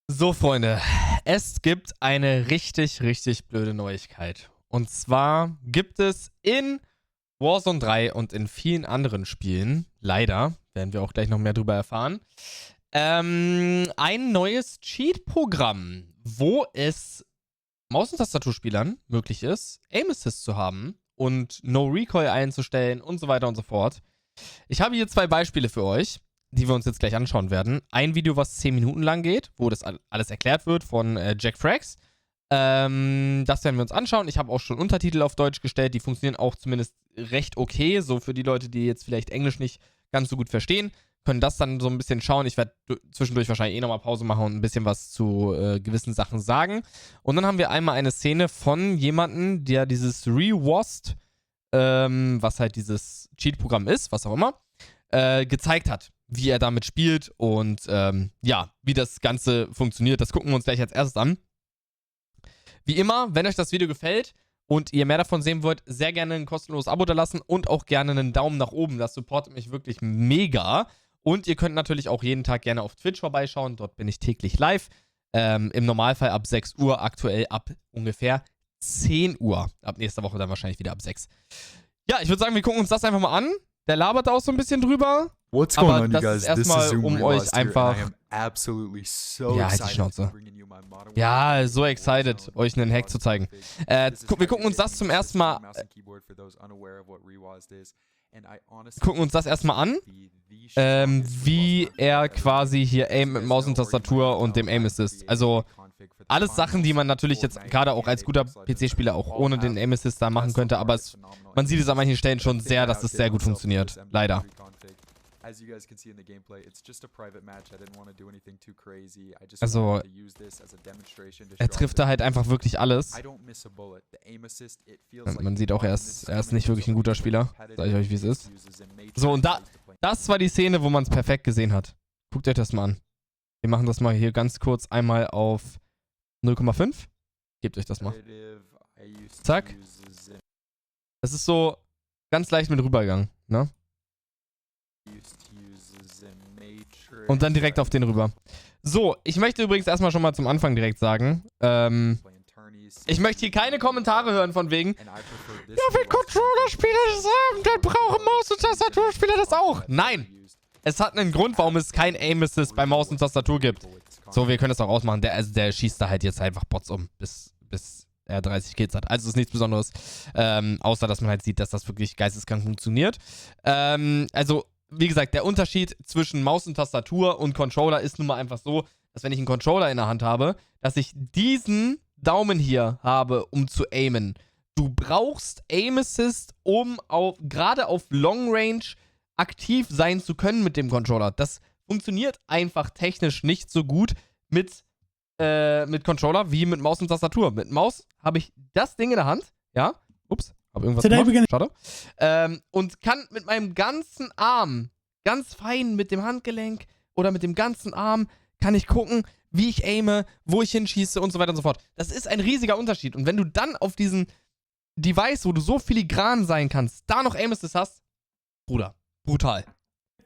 So, Freunde, es gibt eine richtig, richtig blöde Neuigkeit. Und zwar gibt es in Warzone 3 und in vielen anderen Spielen, leider, werden wir auch gleich noch mehr drüber erfahren, ein neues Cheat-Programm, wo es Maus- und Tastaturspielern möglich ist, Aim Assist zu haben und No Recoil einzustellen und so weiter und so fort. Ich habe hier zwei Beispiele für euch, die wir uns jetzt gleich anschauen werden. Ein Video, was 10 Minuten lang geht, wo das alles erklärt wird von Jack Frags. Das werden wir uns anschauen. Ich habe auch schon Untertitel auf Deutsch gestellt. Die funktionieren auch zumindest recht okay. So für die Leute, die jetzt vielleicht Englisch nicht ganz so gut verstehen, können das dann so ein bisschen schauen. Ich werde zwischendurch wahrscheinlich nochmal Pause machen und ein bisschen was zu gewissen Sachen sagen. Und dann haben wir einmal eine Szene von jemandem, der dieses Rewast, was halt dieses Cheat-Programm ist, was auch immer, gezeigt hat, wie er damit spielt und ja, wie das Ganze funktioniert. Das gucken wir uns gleich als erstes an. Wie immer, wenn euch das Video gefällt und ihr mehr davon sehen wollt, sehr gerne ein kostenloses Abo da lassen und auch gerne einen Daumen nach oben. Das supportet mich wirklich mega. Und ihr könnt natürlich auch jeden Tag gerne auf Twitch vorbeischauen. Dort bin ich täglich live. Im Normalfall ab 6 Uhr, aktuell ab ungefähr 10 Uhr. Ab nächster Woche dann wahrscheinlich wieder ab 6. Ja, ich würde sagen, wir gucken uns das einfach mal an. Der labert da auch so ein bisschen drüber. What's going on, you das guys? ist erstmal, um euch einfach... Ja, halt die Schnauze. Ja, so excited, euch einen Hack zu zeigen. Wir gucken uns das zum ersten Mal... Gucken uns das erstmal an, wie er quasi hier Aim mit Maus und Tastatur und dem Aim Assist. Also alles Sachen, die man natürlich jetzt gerade auch als guter PC-Spieler auch ohne den Aim Assist da machen könnte, aber man sieht es an manchen Stellen schon sehr, dass es sehr gut funktioniert. Leider. Also, er trifft da halt einfach wirklich alles. Man sieht auch, er ist nicht wirklich ein guter Spieler. Sag ich euch, wie es ist. So, und das war die Szene, wo man es perfekt gesehen hat. Guckt euch das mal an. Wir machen das mal hier ganz kurz einmal auf 0,5. Gebt euch das mal. Zack. Das ist so ganz leicht mit Rübergang, ne? Und dann direkt auf den rüber. So, ich möchte übrigens erstmal schon mal zum Anfang direkt sagen, ich möchte hier keine Kommentare hören von wegen, ja, wenn Controller-Spieler das haben, dann brauchen Maus- und Tastaturspieler das auch. Nein, es hat einen Grund, warum es kein Aim Assist bei Maus und Tastatur gibt. So, wir können das auch ausmachen. Der schießt da halt jetzt einfach Bots um, bis er 30 Kills hat. Also ist nichts Besonderes, außer dass man halt sieht, dass das wirklich geisteskrank funktioniert. Also, wie gesagt, der Unterschied zwischen Maus und Tastatur und Controller ist nun mal einfach so, dass wenn ich einen Controller in der Hand habe, dass ich diesen Daumen hier habe, um zu aimen. Du brauchst Aim Assist, um gerade auf Long Range aktiv sein zu können mit dem Controller. Das funktioniert einfach technisch nicht so gut mit Controller wie mit Maus und Tastatur. Mit Maus habe ich das Ding in der Hand, ja, ups, habe irgendwas gemacht, schade, und kann mit meinem ganzen Arm, ganz fein mit dem Handgelenk oder mit dem ganzen Arm, kann ich gucken, wie ich aime, wo ich hinschieße und so weiter und so fort. Das ist ein riesiger Unterschied. Und wenn du dann auf diesen Device, wo du so filigran sein kannst, da noch Aim Assist hast, Bruder, brutal.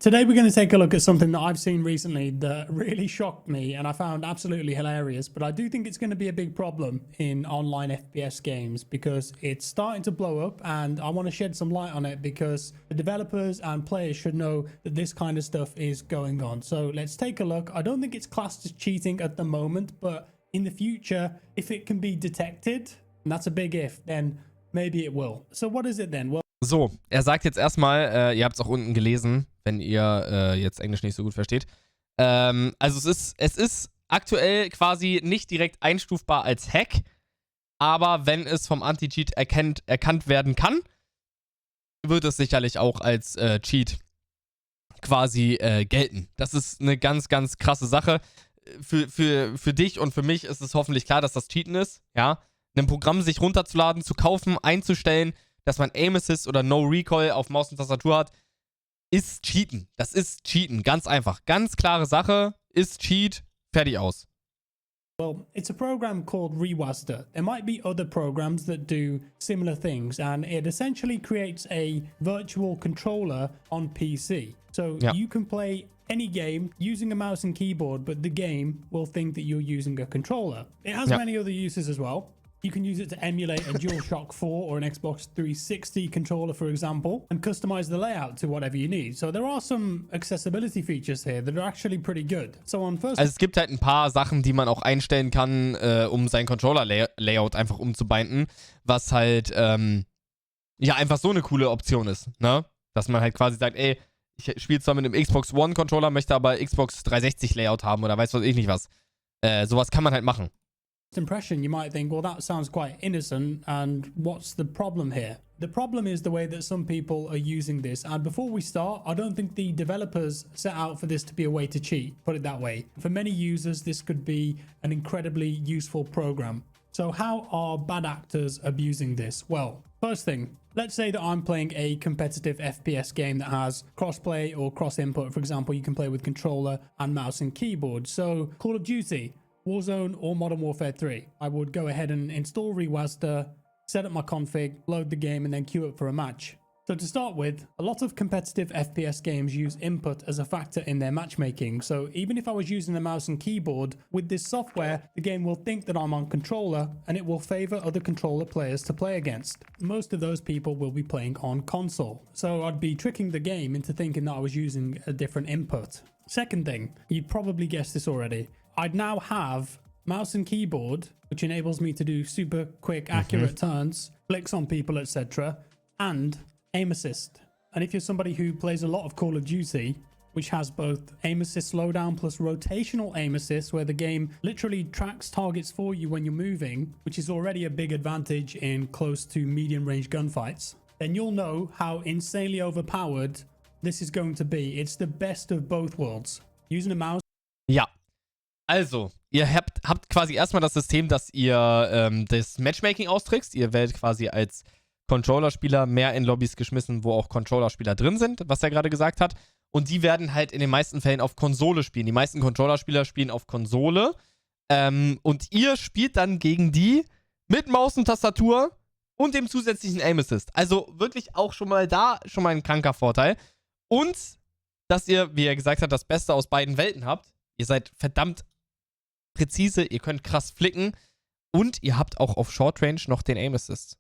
Today we're going to take a look at something that I've seen recently that really shocked me and I found absolutely hilarious, but I do think it's going to be a big problem in online FPS games because it's starting to blow up and I want to shed some light on it because the developers and players should know that this kind of stuff is going on. So let's take a look. I don't think it's classed as cheating at the moment, but in the future, if it can be detected, and that's a big if, then maybe it will. So what is it then? Well, so, er sagt jetzt erstmal, ihr habt es auch unten gelesen, wenn ihr jetzt Englisch nicht so gut versteht. Also es ist aktuell quasi nicht direkt einstufbar als Hack, aber wenn es vom Anti-Cheat erkannt werden kann, wird es sicherlich auch als Cheat quasi gelten. Das ist eine ganz, ganz krasse Sache. Für dich und für mich ist es hoffentlich klar, dass das Cheaten ist, ja. Ein Programm sich runterzuladen, zu kaufen, einzustellen, dass man Aim Assist oder No Recoil auf Maus und Tastatur hat, ist Cheaten. Das ist Cheaten. Ganz einfach. Ganz klare Sache. Ist Cheat. Fertig aus. Well, it's a program called Rewaster. There might be other programs that do similar things, and it essentially creates a virtual controller on PC. So you can play any game using a mouse and keyboard, but the game will think that you're using a controller. It has many other uses as well. You can use it to emulate a DualShock 4 or an Xbox 360 controller, for example, and customize the layout to whatever you need. So there are some accessibility features here that are actually pretty good. So on first... Also es gibt halt ein paar Sachen, die man auch einstellen kann, um sein Controller-Layout einfach umzubinden, was halt, ja, einfach so eine coole Option ist, ne? Dass man halt quasi sagt, ey, ich spiele zwar mit einem Xbox One-Controller, möchte aber Xbox 360-Layout haben oder weiß was ich nicht was. Sowas kann man halt machen. Impression, you might think, well, that sounds quite innocent, and what's the problem here? The problem is the way that some people are using this, and before we start, I don't think the developers set out for this to be a way to cheat, put it that way. For many users, this could be an incredibly useful program. So how are bad actors abusing this? Well, first thing, let's say that I'm playing a competitive FPS game that has crossplay or cross input. For example, you can play with controller and mouse and keyboard. So Call of Duty, Warzone or Modern Warfare 3. I would go ahead and install ReWASD, set up my config, load the game, and then queue up for a match. So to start with, a lot of competitive FPS games use input as a factor in their matchmaking. So even if I was using a mouse and keyboard, with this software, the game will think that I'm on controller and it will favor other controller players to play against. Most of those people will be playing on console. So I'd be tricking the game into thinking that I was using a different input. Second thing, you'd probably guessed this already. I'd now have mouse and keyboard, which enables me to do super quick, accurate turns, flicks on people, etc., and aim assist. And if you're somebody who plays a lot of Call of Duty, which has both aim assist slowdown plus rotational aim assist, where the game literally tracks targets for you when you're moving, which is already a big advantage in close to medium range gunfights, then you'll know how insanely overpowered this is going to be. It's the best of both worlds. Using a mouse. Ja. Also, ihr habt quasi erstmal das System, dass ihr das Matchmaking austrickst. Ihr werdet quasi als Controllerspieler mehr in Lobbys geschmissen, wo auch Controllerspieler drin sind, was er gerade gesagt hat. Und die werden halt in den meisten Fällen auf Konsole spielen. Die meisten Controllerspieler spielen auf Konsole. Und ihr spielt dann gegen die mit Maus und Tastatur und dem zusätzlichen Aim Assist. Also wirklich auch schon mal ein kranker Vorteil. Und, dass ihr, wie er gesagt hat, das Beste aus beiden Welten habt. Ihr seid verdammt präzise, ihr könnt krass flicken und ihr habt auch auf Short Range noch den Aim Assist.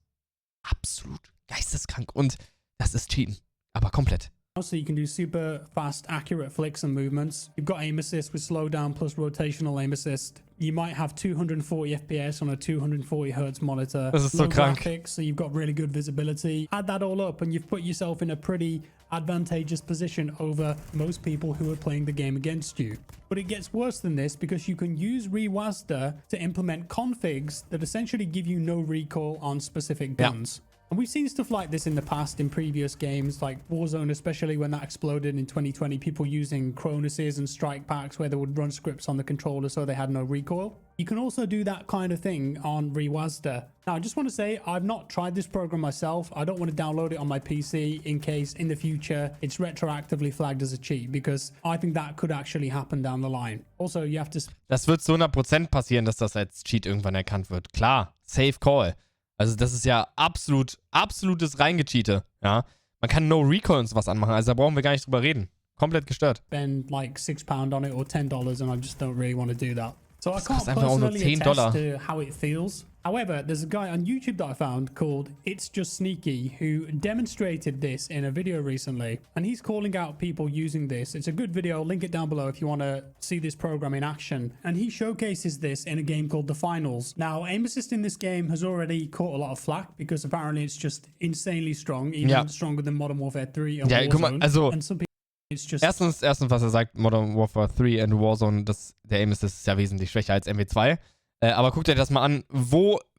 Absolut geisteskrank und das ist Cheaten, aber komplett. So you can do super fast, accurate flicks and movements. You've got aim assist with slowdown plus rotational aim assist. You might have 240 FPS on a 240 Hertz monitor. Das ist so krank. Graphics, so you've got really good visibility. Add that all up and you've put yourself in a pretty advantageous position over most people who are playing the game against you. But it gets worse than this because you can use ReWASD to implement configs that essentially give you no recoil on specific guns. And we've seen stuff like this in the past in previous games, like Warzone, especially when that exploded in 2020, people using Chronuses and strike packs where they would run scripts on the controller so they had no recoil. You can also do that kind of thing on ReWASD. Now, I just want to say, I've not tried this program myself. I don't want to download it on my PC in case in the future it's retroactively flagged as a cheat, because I think that could actually happen down the line. Also, you have to... Das wird zu 100% passieren, dass das als Cheat irgendwann erkannt wird. Klar, safe call. Also das ist ja absolutes Reingecheate, ja. Man kann No Recoil und sowas anmachen, also da brauchen wir gar nicht drüber reden. Komplett gestört. Spend like £6 on it or $10 and I just don't really want to do that. So I can't einfach auch nur personally $10. attest to how it feels. However, there's a guy on YouTube that I found called It's Just Sneaky who demonstrated this in a video recently, and he's calling out people using this. It's a good video. I'll link it down below if you want to see this program in action. And he showcases this in a game called The Finals. Now, aim assist in this game has already caught a lot of flack because apparently it's just insanely strong, even stronger than Modern Warfare 3 and Warzone. Guck mal, also and some people, it's just... Erstens, was er sagt, Modern Warfare 3 und Warzone, der Aim Assist ist ja wesentlich schwächer als MW2. Aber guckt euch das mal an,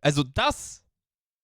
also das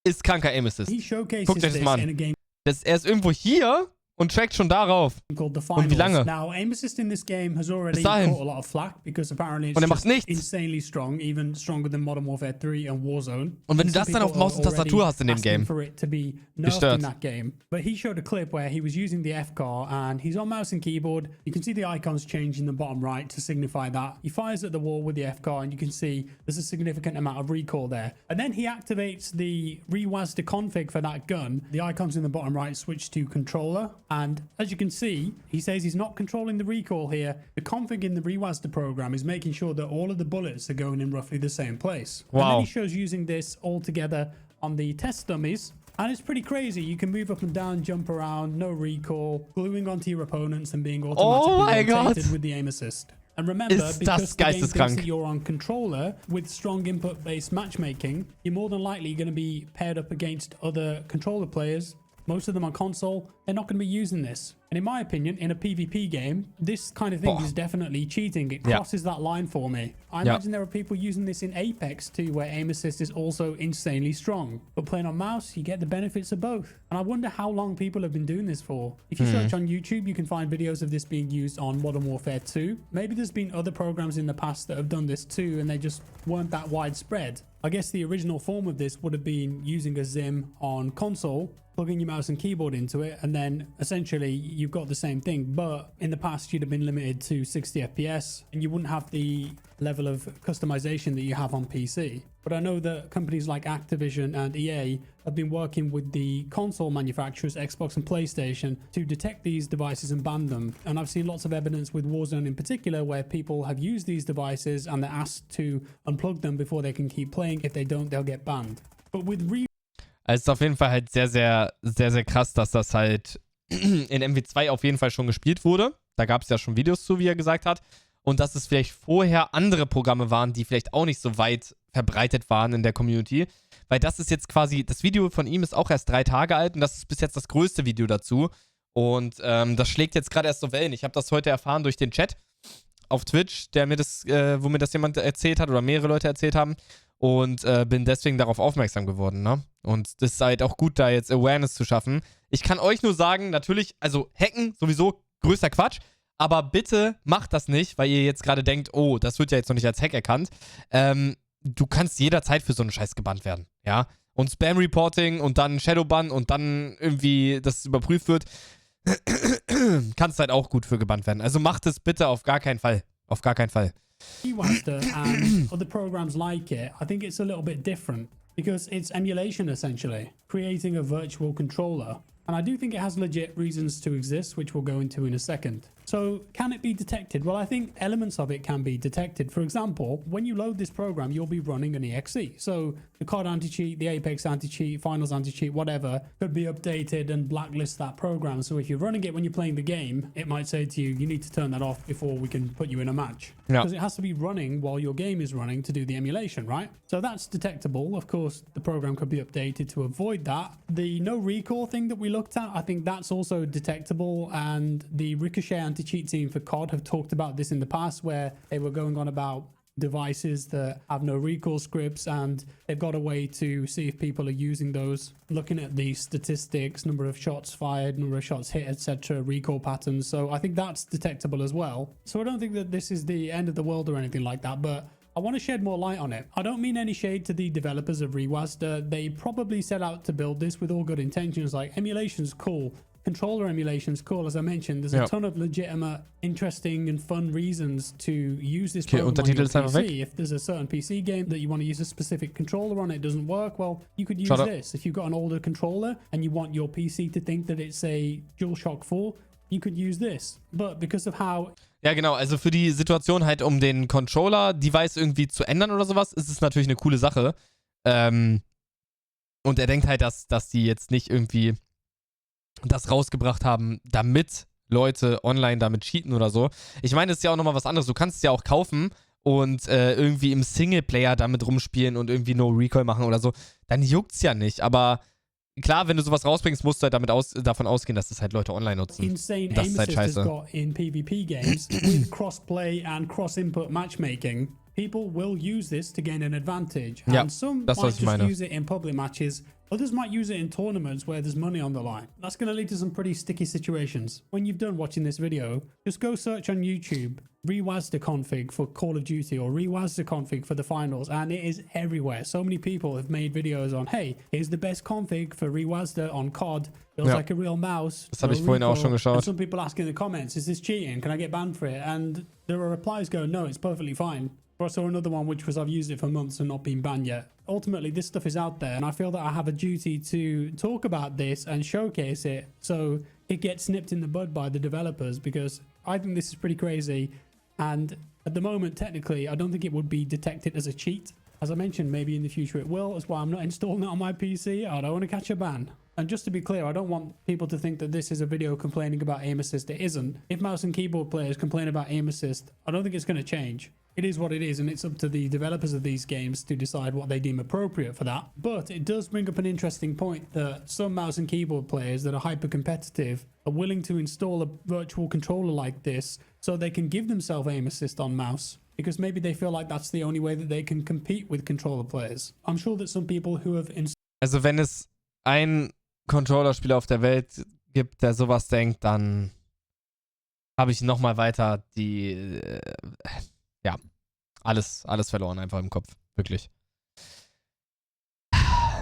ist kranker Aim Assist. Guckt euch das mal an. Er ist irgendwo hier und trackt schon darauf. Und wie lange? Now, aim assist in this game has already Bis dahin. caught a lot of flack because apparently it's Und er macht nichts. insanely strong, even stronger than Modern Warfare 3 and Warzone. Und wenn du das dann auf Maus und Tastatur hast in dem Game, for it to be nerfed in that game. But he showed a clip where he was using the F-car and he's on mouse and keyboard. You can see the icons change in the bottom right to signify that. He fires at the wall with the F-car and you can see there's a significant amount of recoil there. And then he activates the ReWASD config for that gun. The icons in the bottom right switch to controller. And as you can see, he says he's not controlling the recoil here. The config in the ReWASD program is making sure that all of the bullets are going in roughly the same place. Wow. And then he shows using this all together on the test dummies. And it's pretty crazy. You can move up and down, jump around, no recoil, gluing onto your opponents and being automatically rotated with the aim assist. And remember, because the game thinks that you're on controller with strong input-based matchmaking, you're more than likely going to be paired up against other controller players. Most of them on console, they're not going to be using this. And in my opinion, in a PvP game, this kind of thing is definitely cheating. It crosses that line for me. I imagine there are people using this in Apex too, where aim assist is also insanely strong. But playing on mouse, you get the benefits of both. And I wonder how long people have been doing this for. If you search on YouTube, you can find videos of this being used on Modern Warfare 2. Maybe there's been other programs in the past that have done this too, and they just weren't that widespread. I guess the original form of this would have been using a Zim on console, plugging your mouse and keyboard into it, and then essentially you've got the same thing. But in the past, you'd have been limited to 60 FPS, and you wouldn't have the level of customization that you have on PC. But I know that companies like Activision and EA have been working with the console manufacturers, Xbox and PlayStation, to detect these devices and ban them. And I've seen lots of evidence with Warzone in particular, where people have used these devices and they're asked to unplug them before they can keep playing. If they don't, they'll get banned. But with Also ist auf jeden Fall halt sehr, sehr, sehr, sehr krass, dass das halt in MW2 auf jeden Fall schon gespielt wurde. Da gab es ja schon Videos zu, wie er gesagt hat. Und dass es vielleicht vorher andere Programme waren, die vielleicht auch nicht so weit verbreitet waren in der Community. Weil das ist jetzt quasi, das Video von ihm ist auch erst 3 Tage alt und das ist bis jetzt das größte Video dazu. Und das schlägt jetzt gerade erst so Wellen. Ich habe das heute erfahren durch den Chat auf Twitch, der mir das, wo mir das jemand erzählt hat oder mehrere Leute erzählt haben. Und bin deswegen darauf aufmerksam geworden, ne? Und das ist halt auch gut, da jetzt Awareness zu schaffen. Ich kann euch nur sagen, natürlich, also hacken sowieso größter Quatsch, aber bitte macht das nicht, weil ihr jetzt gerade denkt, oh, das wird ja jetzt noch nicht als Hack erkannt. Du kannst jederzeit für so einen Scheiß gebannt werden, ja? Und Spam-Reporting und dann Shadowban und dann irgendwie das überprüft wird, kannst halt auch gut für gebannt werden. Also macht es bitte auf gar keinen Fall. Auf gar keinen Fall. Raptor and other programs like it, I think it's a little bit different because it's emulation essentially, creating a virtual controller. And I do think it has legit reasons to exist, which we'll go into in a second. So can it be detected? Well, I think elements of it can be detected. For example, when you load this program, you'll be running an EXE. So the COD anti-cheat, the Apex anti-cheat, Finals anti-cheat, whatever, could be updated and blacklist that program. So if you're running it when you're playing the game, it might say to you, you need to turn that off before we can put you in a match. Because it has to be running while your game is running to do the emulation, right? So that's detectable. Of course, the program could be updated to avoid that. The no recoil thing that we looked at, I think that's also detectable, and the Ricochet anti-cheat team for COD have talked about this in the past, where they were going on about devices that have no recoil scripts, and they've got a way to see if people are using those, looking at the statistics, number of shots fired, number of shots hit, etc., recoil patterns. So I think that's detectable as well. So I don't think that this is the end of the world or anything like that, but I want to shed more light on it. I don't mean any shade to the developers of ReWASD. They probably set out to build this with all good intentions, like emulation's cool, controller emulation's cool. As I mentioned, there's a ton of legitimate, interesting and fun reasons to use this program on your PC. If there's a certain PC game that you want to use a specific controller on, it doesn't work, well, you could use this. If you've got an older controller and you want your PC to think that it's a DualShock 4, you could use this. But because of how... Ja, genau. Also für die Situation halt, um den Controller-Device irgendwie zu ändern oder sowas, ist es natürlich eine coole Sache. Und er denkt halt, dass die jetzt nicht irgendwie das rausgebracht haben, damit Leute online damit cheaten oder so. Ich meine, das ist ja auch nochmal was anderes. Du kannst es ja auch kaufen und irgendwie im Singleplayer damit rumspielen und irgendwie No Recoil machen oder so. Dann juckt's ja nicht. Aber klar, wenn du sowas rausbringst, musst du halt davon ausgehen, dass das halt Leute online nutzen. Insane das ist halt aim assist has got in PvP games with cross-play and cross-input matchmaking. People will use this to gain an advantage. And some might just use it in public matches. Others might use it in tournaments where there's money on the line. That's going to lead to some pretty sticky situations. When you've done watching this video, just go search on YouTube ReWASD config for Call of Duty or ReWASD config for the finals, and it is everywhere. So many people have made videos on, hey, here's the best config for ReWASD on COD. Feels like a real mouse. Das habe ich vorhin auch schon geschaut. And some people ask in the comments, is this cheating? Can I get banned for it? And there are replies going, no, it's perfectly fine. Or I saw another one which was I've used it for months and not been banned yet. Ultimately, this stuff is out there, and I feel that I have a duty to talk about this and showcase it so it gets nipped in the bud by the developers, because I think this is pretty crazy. And at the moment, technically, I don't think it would be detected as a cheat. As I mentioned, maybe in the future it will. That's why I'm not installing it on my PC. I don't want to catch a ban. And just to be clear, I don't want people to think that this is a video complaining about aim assist. It isn't. If mouse and keyboard players complain about aim assist, I don't think it's going to change. It is what it is, and it's up to the developers of these games to decide what they deem appropriate for that. But it does bring up an interesting point that some mouse and keyboard players that are hyper competitive are willing to install a virtual controller like this so they can give themselves aim assist on mouse, because maybe they feel like that's the only way that they can compete with controller players. I'm sure that some people who have Also wenn es ein Controllerspieler auf der Welt gibt, der sowas denkt, dann habe ich nochmal weiter die, ja, alles verloren einfach im Kopf. Wirklich.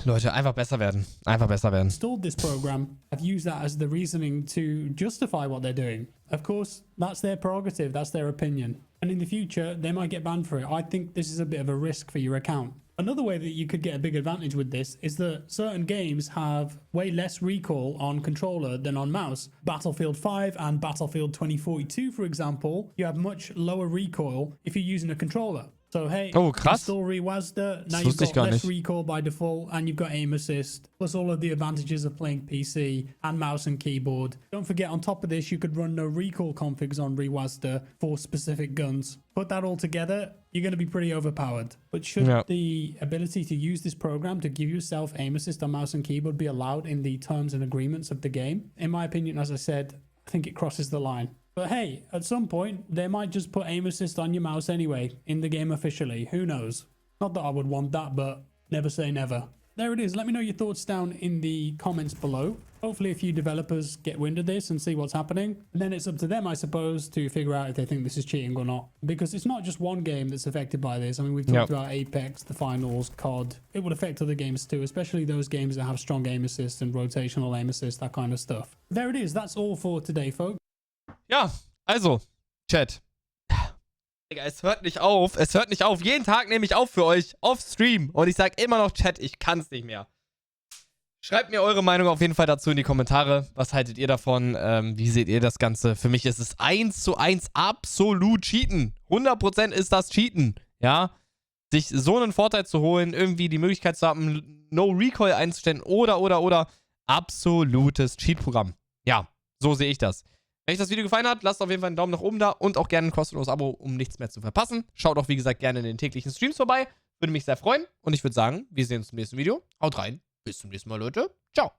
Leute, einfach besser werden. Einfach besser werden. Installed this program, have used that as the reasoning to justify what they're doing. Of course, that's their prerogative, that's their opinion. And in the future, they might get banned for it. I think this is a bit of a risk for your account. Another way that you could get a big advantage with this is that certain games have way less recoil on controller than on mouse. Battlefield 5 and Battlefield 2042, for example, you have much lower recoil if you're using a controller. So hey, install ReWASD, now you've got less recoil by default, and you've got aim assist, plus all of the advantages of playing PC and mouse and keyboard. Don't forget, on top of this, you could run no recoil configs on ReWASD for specific guns. Put that all together, you're going to be pretty overpowered. But should the ability to use this program to give yourself aim assist on mouse and keyboard be allowed in the terms and agreements of the game? In my opinion, as I said, I think it crosses the line. But hey, at some point, they might just put aim assist on your mouse anyway, in the game officially. Who knows? Not that I would want that, but never say never. There it is. Let me know your thoughts down in the comments below. Hopefully a few developers get wind of this and see what's happening. And then it's up to them, I suppose, to figure out if they think this is cheating or not. Because it's not just one game that's affected by this. I mean, we've talked about Apex, the finals, COD. It would affect other games too, especially those games that have strong aim assist and rotational aim assist, that kind of stuff. There it is. That's all for today, folks. Ja, also, Chat. Digga, es hört nicht auf. Es hört nicht auf. Jeden Tag nehme ich auf für euch auf Stream. Und ich sage immer noch, Chat, ich kann es nicht mehr. Schreibt mir eure Meinung auf jeden Fall dazu in die Kommentare. Was haltet ihr davon? Wie seht ihr das Ganze? Für mich ist es 1:1 absolut Cheaten. 100% ist das Cheaten. Ja, sich so einen Vorteil zu holen, irgendwie die Möglichkeit zu haben, No Recoil einzustellen oder. Absolutes Cheat-Programm. Ja, so sehe ich das. Wenn euch das Video gefallen hat, lasst auf jeden Fall einen Daumen nach oben da und auch gerne ein kostenloses Abo, um nichts mehr zu verpassen. Schaut auch, wie gesagt, gerne in den täglichen Streams vorbei. Würde mich sehr freuen und ich würde sagen, wir sehen uns im nächsten Video. Haut rein, bis zum nächsten Mal, Leute. Ciao.